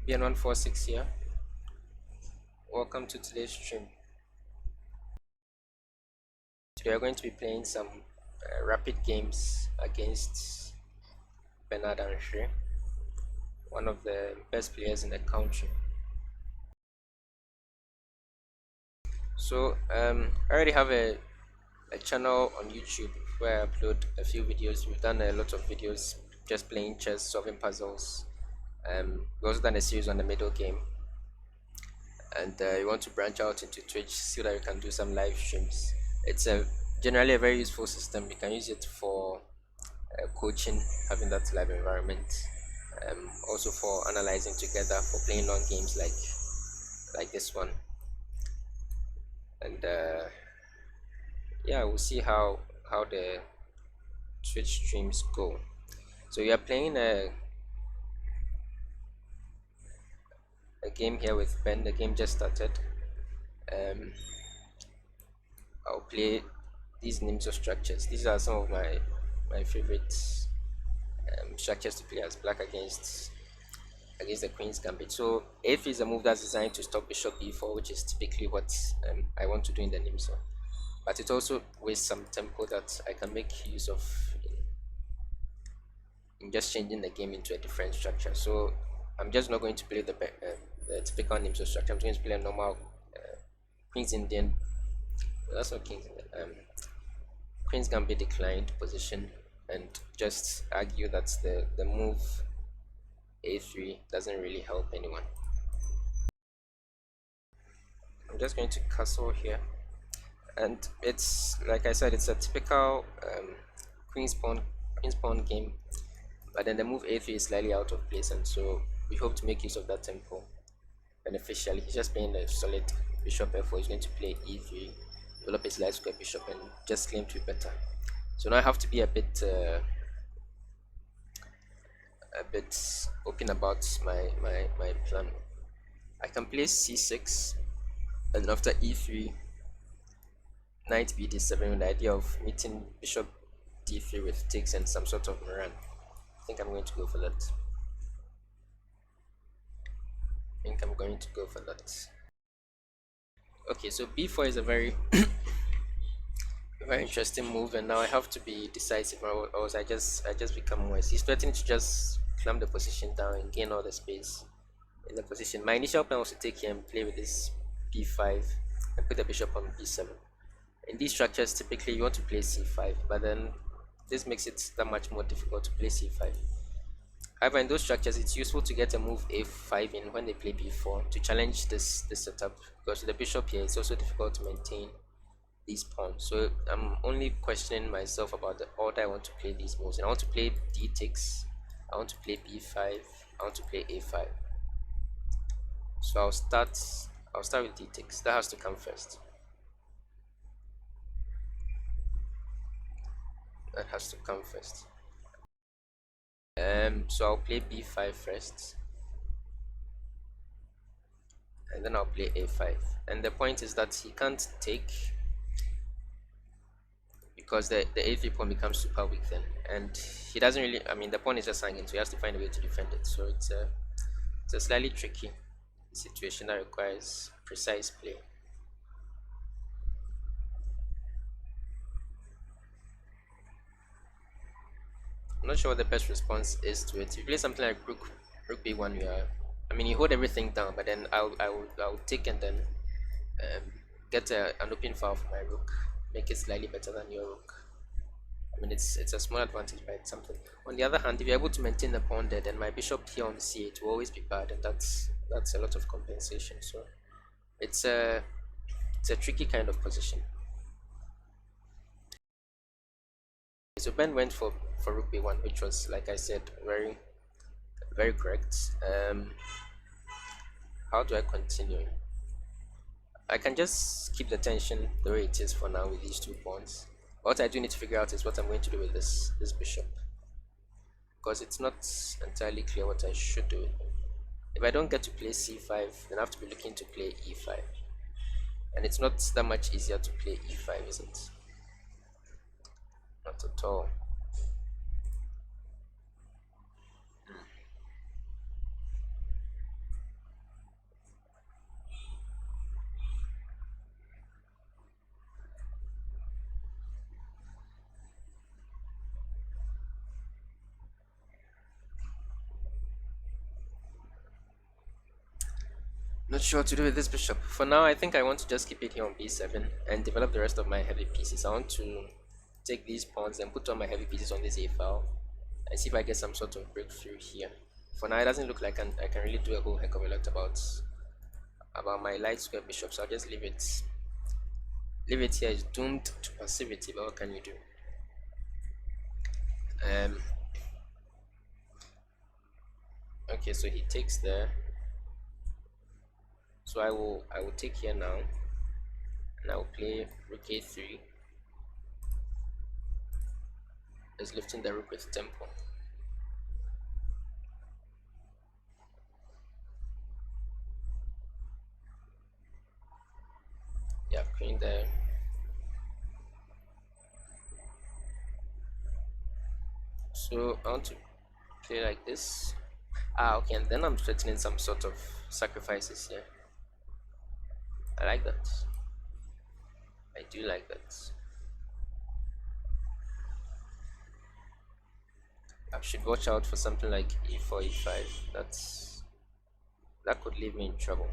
BN146 here. Welcome to today's stream. Today we're going to be playing some rapid games against Benard Anhwere, one of the best players in the country. So I already have a channel on YouTube where I upload a few videos. We've done a lot of videos just playing chess, solving puzzles. We've also done a series on the middle game, and you want to branch out into Twitch so that you can do some live streams. It's generally a very useful system. You can use it for coaching, having that live environment, also for analyzing together, for playing long games like this one. And yeah, we'll see how the Twitch streams go. So we are playing a game here with Ben. The game just started. I'll play these names of structures. These are some of my favorite structures to play as black against the queen's gambit. So a3 is a move that's designed to stop bishop b4, which is typically what I want to do in the name. So, but it also wastes some tempo that I can make use of in just changing the game into a different structure. So I'm just not going to play the typical names of structure. I'm going to play a normal queen's Indian. Well, that's not king's Indian. Queen's gambit declined position, and just argue that the move a3 doesn't really help anyone. I'm just going to castle here, and it's like I said, it's a typical queen's pawn game, but then the move a3 is slightly out of place, and so we hope to make use of that tempo beneficially. He's just playing a solid bishop f4. He's going to play e3, develop his light square bishop, and just claim to be better. So now I have to be a bit open about my plan. I can play c6, and after e3, knight bd7, with the idea of meeting bishop d3 with takes and some sort of run. I think I'm going to go for that. Okay, so b4 is a very very interesting move, and now I have to be decisive, or else I just become worse. He's threatening to just clamp the position down and gain all the space in the position. My initial plan was to take here and play with this b5 and put the bishop on b7. In these structures, typically you want to play c5, but then this makes it that much more difficult to play c5. However, in those structures, it's useful to get a move a5 in when they play b4 to challenge this setup, because with the bishop here, it's also difficult to maintain these pawns. So I'm only questioning myself about the order I want to play these moves. And I want to play d takes, I want to play b5, I want to play a5. So I'll start with d takes. That has to come first. So I'll play b5 first, and then I'll play a5. And the point is that he can't take, because the a3 pawn becomes super weak then, and he doesn't really, I mean, the pawn is just hanging, so he has to find a way to defend it. So it's a slightly tricky situation that requires precise play. I'm not sure what the best response is to it. If you play something like rook b1, you hold everything down, but then I'll take and then get an open file for my rook, make it slightly better than your rook. I mean, it's a small advantage, but it's something. On the other hand, if you're able to maintain the pawn there, then my bishop here on c8 will always be bad, and that's a lot of compensation. So it's a tricky kind of position. So Ben went for rook b1, which was, like I said, very very correct. How do I continue? I can just keep the tension the way it is for now with these two pawns. What I do need to figure out is what I'm going to do with this bishop, because it's not entirely clear what I should do. If I don't get to play c5, then I have to be looking to play e5, and it's not that much easier to play e5, is it? Not at all. Not sure what to do with this bishop. For now, I think I want to just keep it here on b7 and develop the rest of my heavy pieces. I want to take these pawns and put all my heavy pieces on this a file and see if I get some sort of breakthrough here. For now, it doesn't look like I can really do a whole heck of a lot about my light square bishop, so I'll just leave it. Leave it here. It's doomed to passivity, but what can you do? Okay, so he takes there. So I will take here now, and I will play rook a3. Is lifting the rook with tempo. Yeah, queen there. So I want to play like this. Ah, okay, and then I'm threatening some sort of sacrifices here. I like that. I do like that. I should watch out for something like e4, e5. That could leave me in trouble.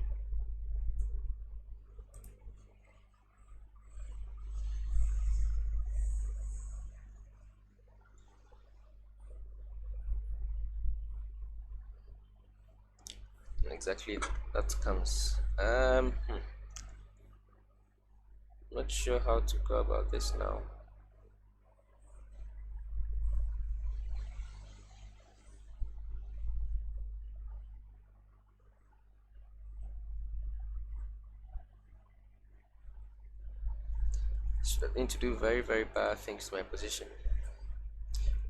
Exactly, that comes. Not sure how to go about this now. Threatening to do very bad things to my position.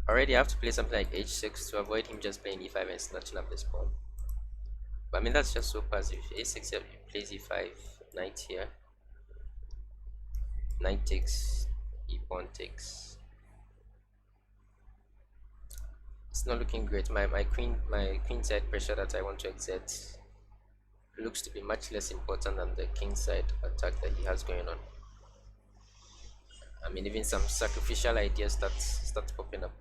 Already I have to play something like h6 to avoid him just playing e5 and snatching up this pawn. But I mean, that's just so passive. a6 here, plays e5, knight here, knight takes, e pawn takes. It's not looking great. My queen side pressure that I want to exert looks to be much less important than the king side attack that he has going on. I mean, even some sacrificial ideas that start popping up.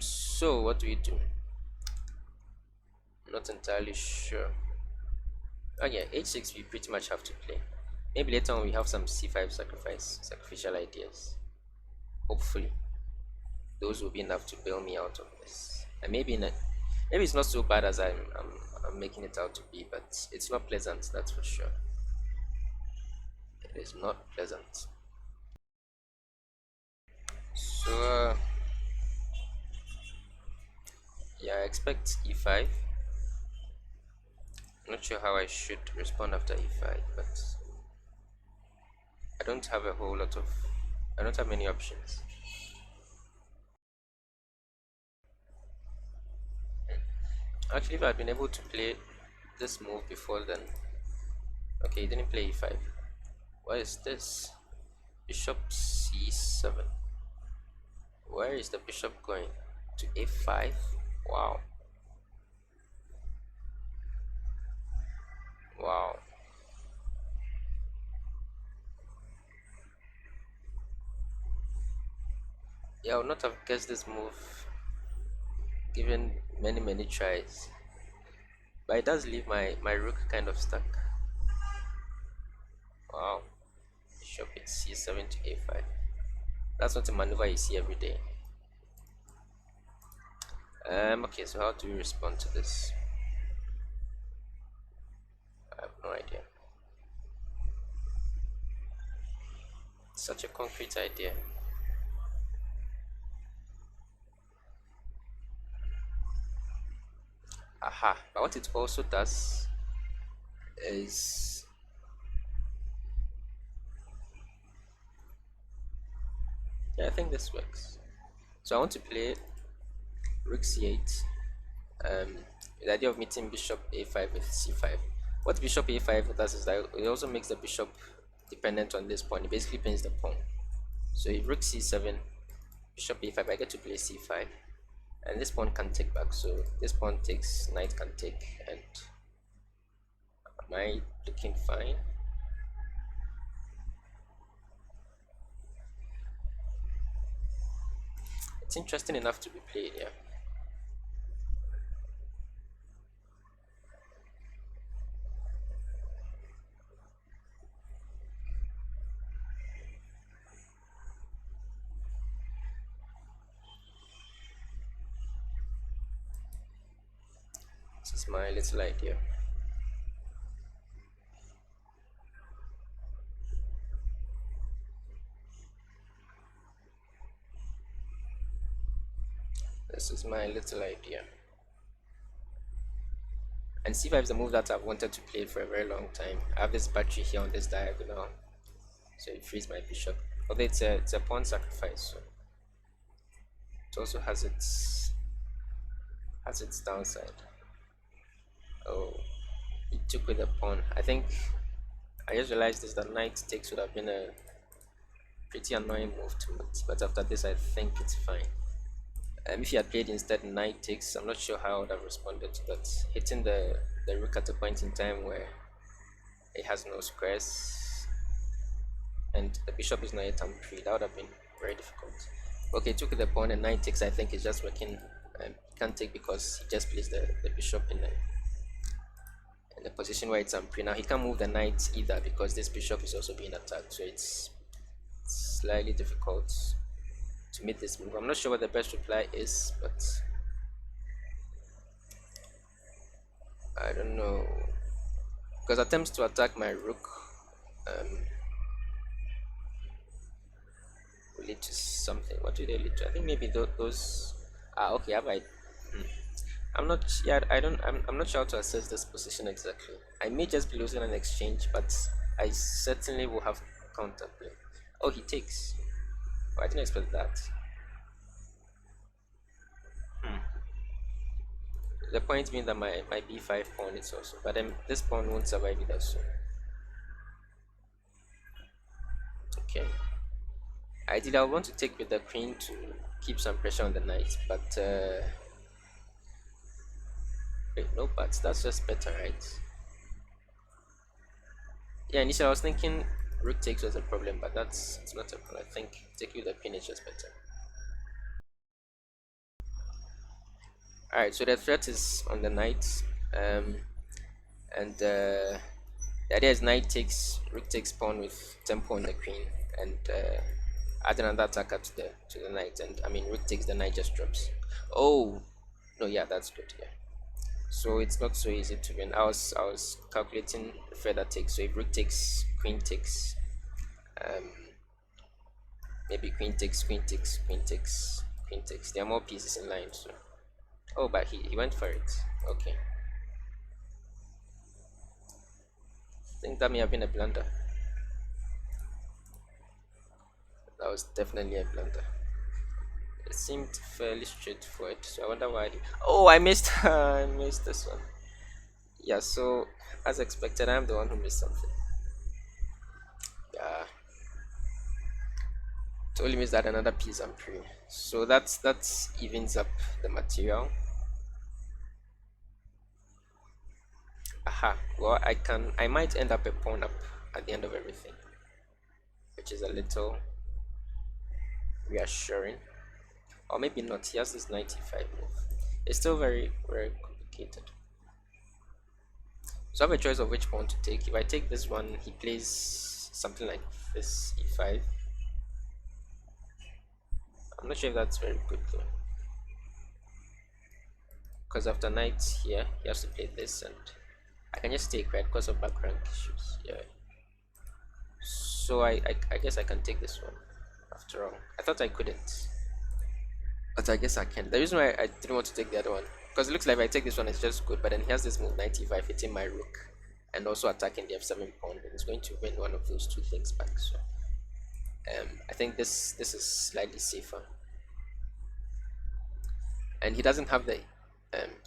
So what do we do? Not entirely sure. Oh yeah, h6 we pretty much have to play. Maybe later on we have some c5 sacrificial ideas. Hopefully those will be enough to bail me out of this. And maybe it's not so bad as I'm making it out to be, but it's not pleasant, that's for sure. It is not pleasant. So yeah, I expect e5. Not sure how I should respond after e5, but I don't have I don't have many options. Actually, if I'd been able to play this move before then. Okay, he didn't play e5. What is this? Bishop c7. Where is the bishop going? To a5? Wow. Wow. Yeah, I would not have guessed this move given many tries. But it does leave my rook kind of stuck. Wow. Bishop at c7 to a5. That's not a maneuver you see every day. Okay, so how do we respond to this? I have no idea. Such a concrete idea. Aha, but what it also does is yeah, I think this works. So I want to play rook c8. The idea of meeting bishop a5 with c5. What bishop a5 does is that it also makes the bishop dependent on this pawn. It basically pins the pawn. So if rook c7, bishop a5, I get to play c5, and this pawn can take back. So this pawn takes, knight can take, and am I looking fine? It's interesting enough to be played, yeah. is my little idea. This is my little idea. And c5 is the move that I've wanted to play for a very long time. I have this battery here on this diagonal, so it frees my bishop. Although it's a pawn sacrifice, so it also has its downside. Oh, he took with the pawn. I think I just realized this, that knight takes would have been a pretty annoying move to it, but after this I think it's fine. If he had played instead knight takes, I'm not sure how I would have responded to that. Hitting the rook at a point in time where it has no squares and the bishop is not yet on pre, that would have been very difficult. Okay, took the pawn and knight takes I think is just working. Can't take because he just placed the bishop in the position where it's on pre. Now he can't move the knight either because this bishop is also being attacked, so it's slightly difficult to meet this move. I'm not sure what the best reply is, but I don't know, because attempts to attack my rook will lead to something. What do they lead to? I think maybe those. Okay. Have I? I'm not. Yeah, I don't. I'm not sure how to assess this position exactly. I may just be losing an exchange, but I certainly will have counterplay. Oh, he takes. Oh, I didn't expect that. The point being that my b5 pawn is also, but then this pawn won't survive either. So okay. Ideally, I want to take with the queen to keep some pressure on the knight, but wait, no buts. That's just better, right? Yeah, initially I was thinking rook takes was a problem, but it's not a problem. I think taking with the queen is just better. Alright, so the threat is on the knight, and the idea is knight takes, rook takes pawn with tempo on the queen, and add another attacker to the knight, and I mean rook takes, the knight just drops. Oh no, yeah, that's good. Yeah, so it's not so easy to win. I was calculating the further takes. So if rook takes, queen takes, um, maybe queen takes, queen takes, queen takes, queen takes. There are more pieces in line, so. Oh, but he went for it. Okay. I think that may have been a blunder. That was definitely a blunder. It seemed fairly straightforward, so I wonder why. Oh, I missed. I missed this one. Yeah, so as expected, I'm the one who missed something. Yeah. It only means that another piece I'm pre. So that's evens up the material. Aha. Well, I might end up a pawn up at the end of everything, which is a little reassuring. Or maybe not. He has this 95 move. It's still very, very complicated. So I have a choice of which pawn to take. If I take this one, he plays something like this, e5. I'm not sure if that's very good though, because after knight here, he has to play this, and I can just take, right, because of back rank issues. Yeah. So I guess I can take this one. After all, I thought I couldn't, but I guess I can. The reason why I didn't want to take the other one, because it looks like if I take this one, it's just good. But then he has this move 95, hitting my rook, and also attacking the f7 pawn, and it's going to win one of those two things back. So I think this is slightly safer, and he doesn't have the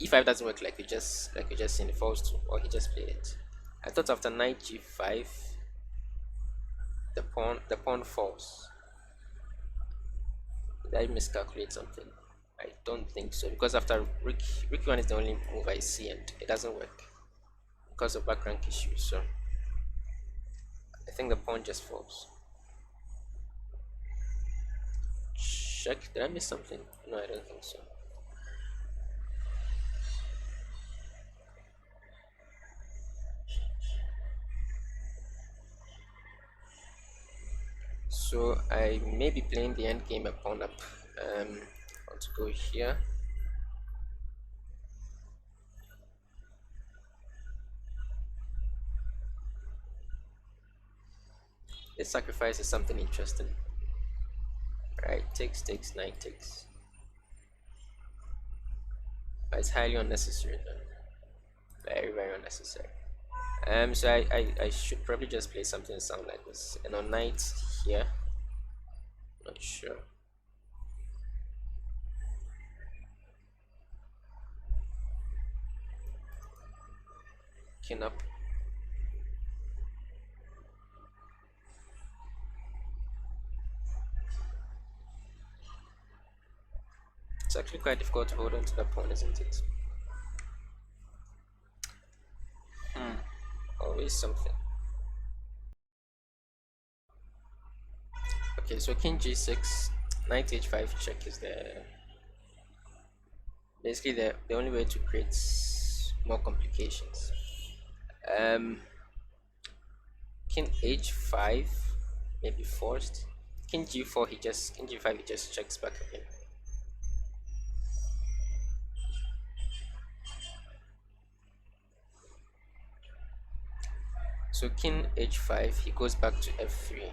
e5 doesn't work like you just seen. It falls to, or he just played it. I thought after knight g5, the pawn falls. Did I miscalculate something? I don't think so, because after rook 1 is the only move I see, and it doesn't work because of back rank issues. So I think the pawn just falls. Check. Did I miss something? No, I don't think so. So I may be playing the end game a pawn up. I want to go here. This sacrifice is something interesting. Right, takes, knight takes. But it's highly unnecessary though. Very unnecessary. So I should probably just play something sound like this. And on knight here, not sure. King up. It's actually quite difficult to hold on to that pawn, isn't it? Always something. Okay, so king g6, knight h5 check is basically the only way to create more complications. Um, king h5 maybe forced. King g4 king g5 he just checks back again. So king h5 he goes back to f3.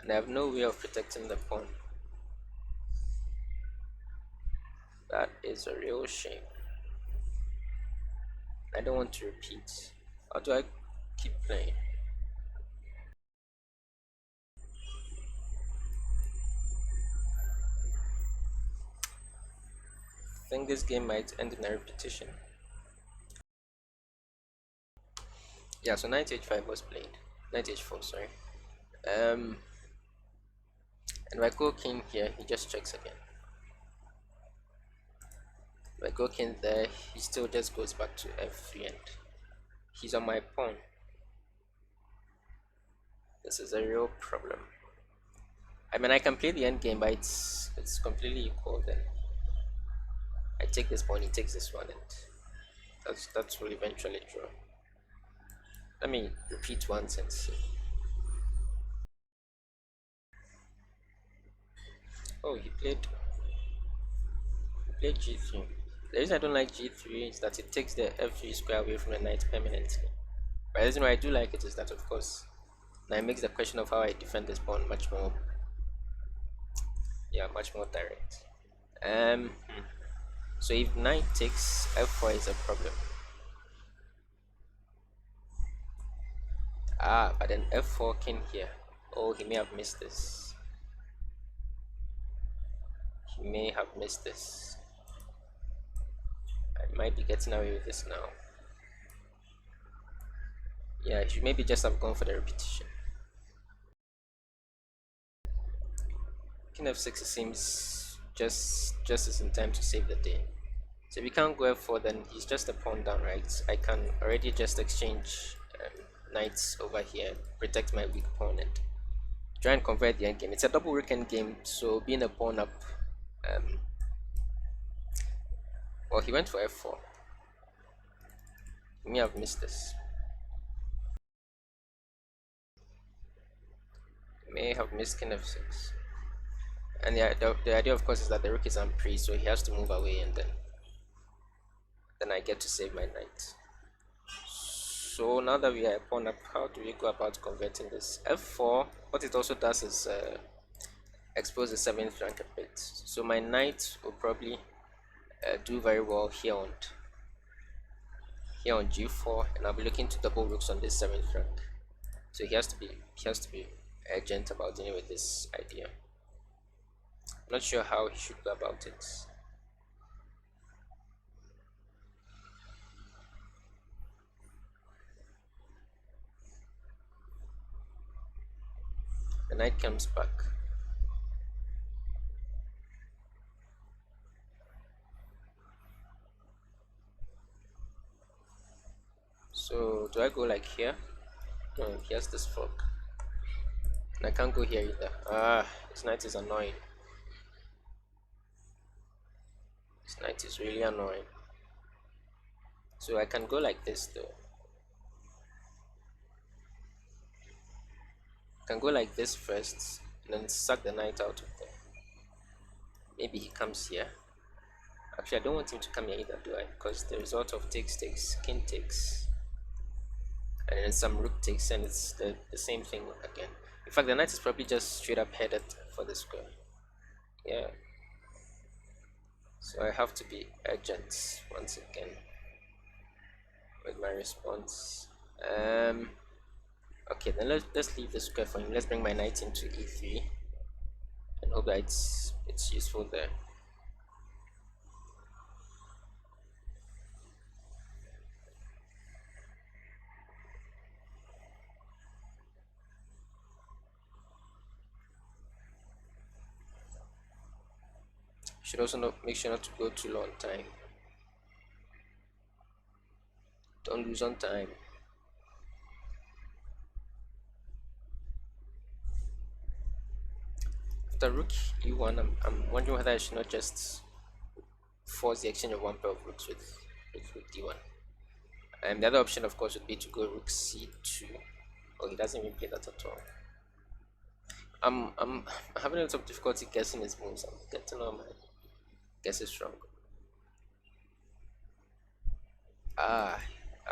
And I have no way of protecting the pawn. That is a real shame. I don't want to repeat. How do I keep playing? I think this game might end in a repetition. Yeah, so knight h5 was played. Knight h4, sorry. And if I go king here, he just checks again. If I go king there, he still just goes back to f3 and he's on my pawn. This is a real problem. I mean, I can play the endgame, but it's completely equal then. I take this pawn, he takes this one, and that will eventually draw. Let me repeat once and see. Oh, he played g3. The reason I don't like g3 is that it takes the f3 square away from the knight permanently. But the reason why I do like it is that, of course, now it makes the question of how I defend this pawn much more, yeah, much more direct. So if knight takes f4 is a problem. Ah, but then f4 king here. Oh, he may have missed this. He may have missed this. I might be getting away with this now. Yeah, he should maybe just have gone for the repetition. King f6 seems just as in time to save the day. So if we can't go f4, then he's just a pawn down, right? I can already just exchange knights over here, protect my weak pawn, and try and convert the endgame. It's a double rook endgame, so being a pawn up. Well, he went for f4. He may have missed this. He may have missed king f6. And the idea, of course, is that the rook is unpre, so he has to move away, and then I get to save my knight. So now that we are pawn up, how do we go about converting this? f4, what it also does is expose the 7th rank a bit. So my knight will probably do very well here on g4, and I'll be looking to double rooks on this 7th rank. So he has to be urgent about dealing with this idea. I'm not sure how he should go about it. The knight comes back. So do I go like here? No, he has this fork. And I can't go here either. Ah, this knight is annoying. This knight is really annoying. So I can go like this though. I can go like this first, and then suck the knight out of there. Maybe he comes here. Actually, I don't want him to come here either, do I? Because the result of takes, king takes, and then some rook takes, and it's the same thing again. In fact, the knight is probably just straight up headed for the square. Yeah. So I have to be urgent once again with my response. Okay, then let's leave the square for him. Let's bring my knight into e3 and hope that it's useful there. Should also not make sure not to go too long time. Don't lose on time. After rook e1, I'm wondering whether I should not just force the exchange of one pair of rooks with rook d1. And the other option, of course, would be to go rook c2. Oh, he doesn't even play that at all. I'm having a lot of difficulty guessing his moves. I'm getting all my guesses wrong. Ah,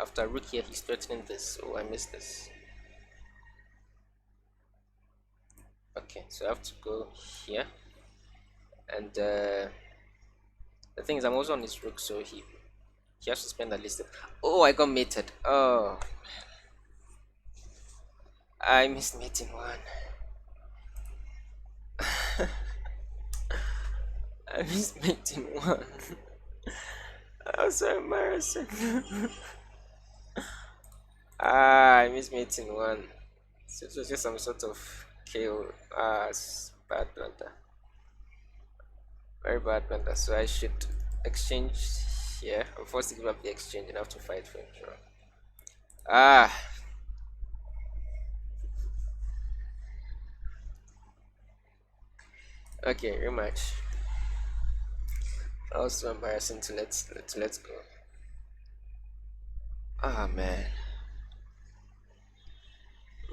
after rook here, he's threatening this. Oh, I missed this. Okay, so I have to go here, and the thing is, I'm also on his rook, so he has to spend at least. Oh, I got mated. Oh, I missed mating one. I missed mating one. That was so embarrassing. I missed mating one. So it was just some sort of KO. Bad blunder. Very bad blunder. So I should exchange here. I'm forced to give up the exchange and have to fight for a draw. Okay, rematch. That was so embarrassing to let's go. Man.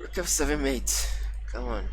Rook f7 mate. Come on.